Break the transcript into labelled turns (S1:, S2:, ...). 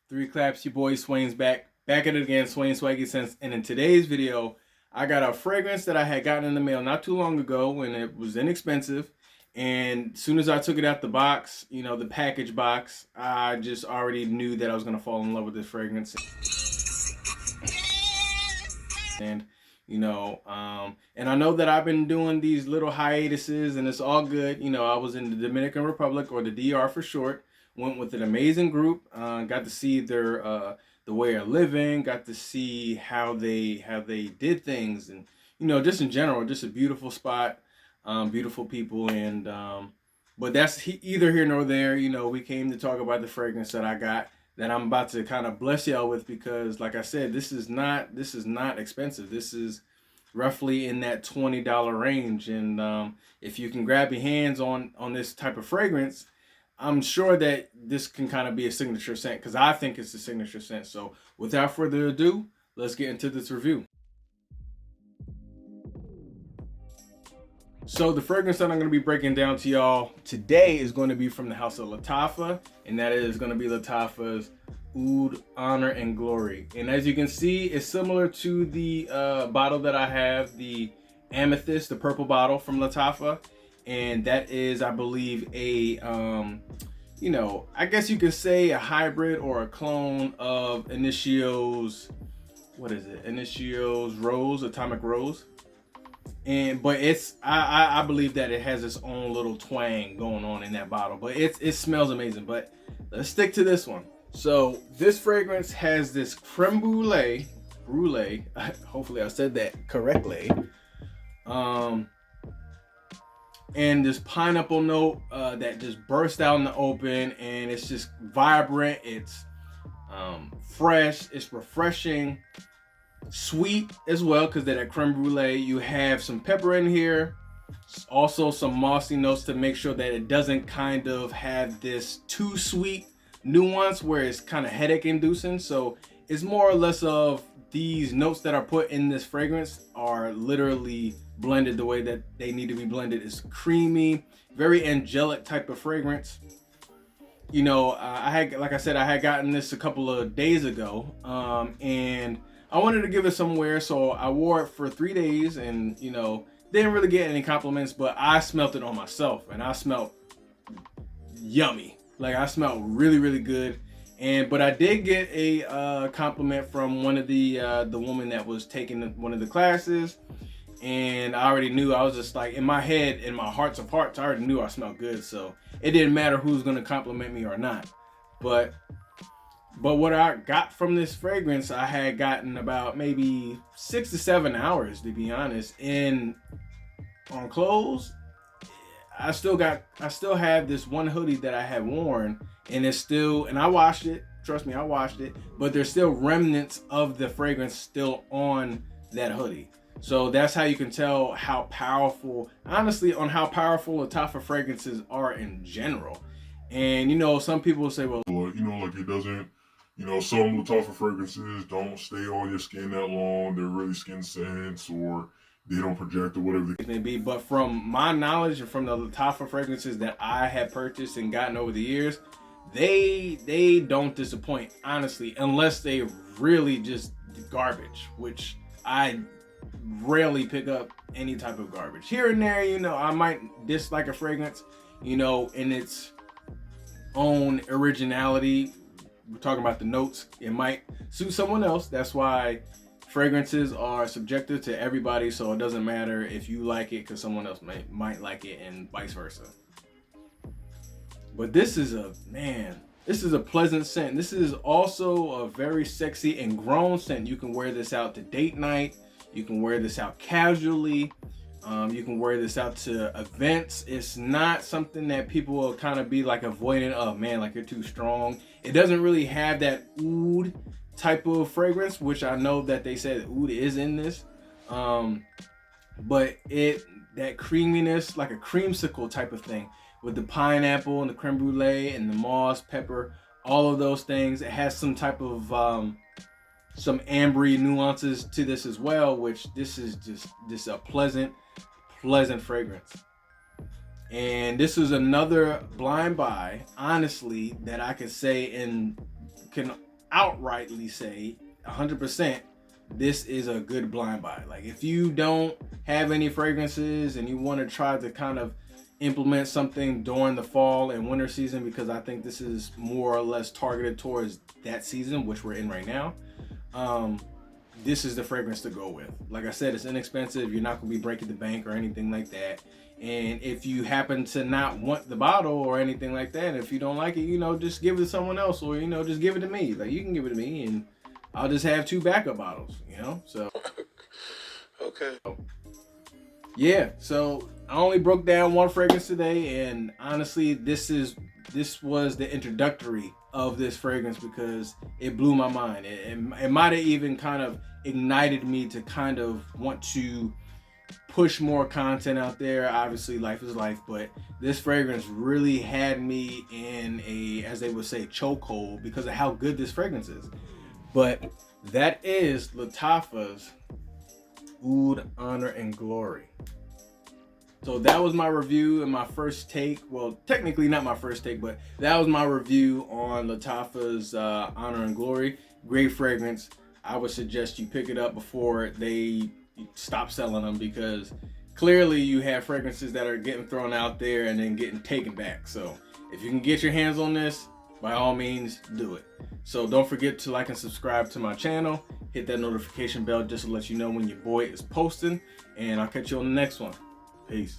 S1: Three claps, your boy Swain's back at it again. Swain Swaggy Sense. And in today's video, I got a fragrance that I had gotten in the mail not too long ago when it was inexpensive. And as soon as I took it out the box, the package box, I just already knew that I was gonna fall in love with this fragrance. And and I know that I've been doing these little hiatuses, and it's all good. I was in the Dominican Republic, or the DR for short. Went with an amazing group. Got to see their the way of living. Got to see how they did things, and just in general, just a beautiful spot, beautiful people, and but that's either here nor there. We came to talk about the fragrance that I got, that I'm about to kind of bless y'all with, because like I said, this is not expensive. This is roughly in that $20 range, and if you can grab your hands on this type of fragrance, I'm sure that this can kind of be a signature scent, because I think it's a signature scent. So without further ado, let's get into this review. So the fragrance that I'm going to be breaking down to y'all today is going to be from the house of Lattafas, and that is going to be Lattafas Oud, Honor, and Glory. And as you can see, it's similar to the bottle that I have, the Amethyst, the purple bottle from Lattafas. And that is, I believe, a, I guess you could say a hybrid or a clone of Initio's, what is it? Initio's Rose, Atomic Rose. But it's, I believe that it has its own little twang going on in that bottle, but it smells amazing. But let's stick to this one. So this fragrance has this creme brulee, hopefully I said that correctly, and this pineapple note that just bursts out in the open, and it's just vibrant, it's fresh, it's refreshing, sweet as well, because that creme brulee. You have some pepper in here, also some mossy notes to make sure that it doesn't kind of have this too sweet nuance where it's kind of headache inducing. So it's more or less of these notes that are put in this fragrance are literally blended the way that they need to be blended. It's creamy, very angelic type of fragrance. I had gotten this a couple of days ago, and I wanted to give it some wear, so I wore it for 3 days, and didn't really get any compliments, but I smelt it on myself, and I smelt yummy. Like, I smelled really, really good. But I did get a compliment from one of the woman that was taking one of the classes, and I already knew. I was just like, in my head, in my hearts of hearts, I already knew I smelled good, so it didn't matter who's gonna compliment me or not. But what I got from this fragrance, I had gotten about maybe 6 to 7 hours, to be honest. And on clothes, I still have this one hoodie that I had worn, and and I washed it. Trust me, I washed it, but there's still remnants of the fragrance still on that hoodie. So that's how you can tell how powerful, honestly, on how powerful Lattafas fragrances are in general. And some people say, well,
S2: like it doesn't, some Lattafas fragrances don't stay on your skin that long. They're really skin scents, or they don't project, or whatever the
S1: case may be. But from my knowledge and from the Lattafas fragrances that I have purchased and gotten over the years, they don't disappoint, honestly, unless they really just garbage, which I rarely pick up any type of garbage. Here and there, I might dislike a fragrance, in its own originality. We're talking about the notes. It might suit someone else. That's why fragrances are subjective to everybody, so it doesn't matter if you like it, because someone else might like it, and vice versa. But this is a pleasant scent. This is also a very sexy and grown scent. You can wear this out to date night. You can wear this out casually. You can wear this out to events. It's not something that people will kind of be like avoiding. Oh man, like you're too strong. It doesn't really have that oud type of fragrance, which I know that they said oud is in this. But that creaminess, like a creamsicle type of thing, with the pineapple and the creme brulee and the moss, pepper, all of those things. It has some type of some ambery nuances to this as well, which this is just a pleasant fragrance. And this is another blind buy, honestly, that I can say and can outrightly say 100% this is a good blind buy. Like if you don't have any fragrances and you want to try to kind of implement something during the fall and winter season, because I think this is more or less targeted towards that season, which we're in right now, this is the fragrance to go with. Like I said, it's inexpensive. You're not going to be breaking the bank or anything like that. And if you happen to not want the bottle or anything like that, if you don't like it, just give it to someone else, or, just give it to me. Like, you can give it to me and I'll just have 2 backup bottles, so.
S3: Okay.
S1: Yeah, so I only broke down 1 fragrance today, and honestly, this was the introductory of this fragrance because it blew my mind. It might have even kind of ignited me to kind of want to push more content out there. Obviously, life is life, but this fragrance really had me in a, as they would say, chokehold because of how good this fragrance is. But that is Lattafas Oud, Honor, and Glory. So that was my review and my first take. Well, technically not my first take, but that was my review on Lattafas Honor and Glory. Great fragrance. I would suggest you pick it up before they stop selling them, because clearly you have fragrances that are getting thrown out there and then getting taken back. So if you can get your hands on this, by all means, do it. So don't forget to like and subscribe to my channel. Hit that notification bell just to let you know when your boy is posting. And I'll catch you on the next one. Peace.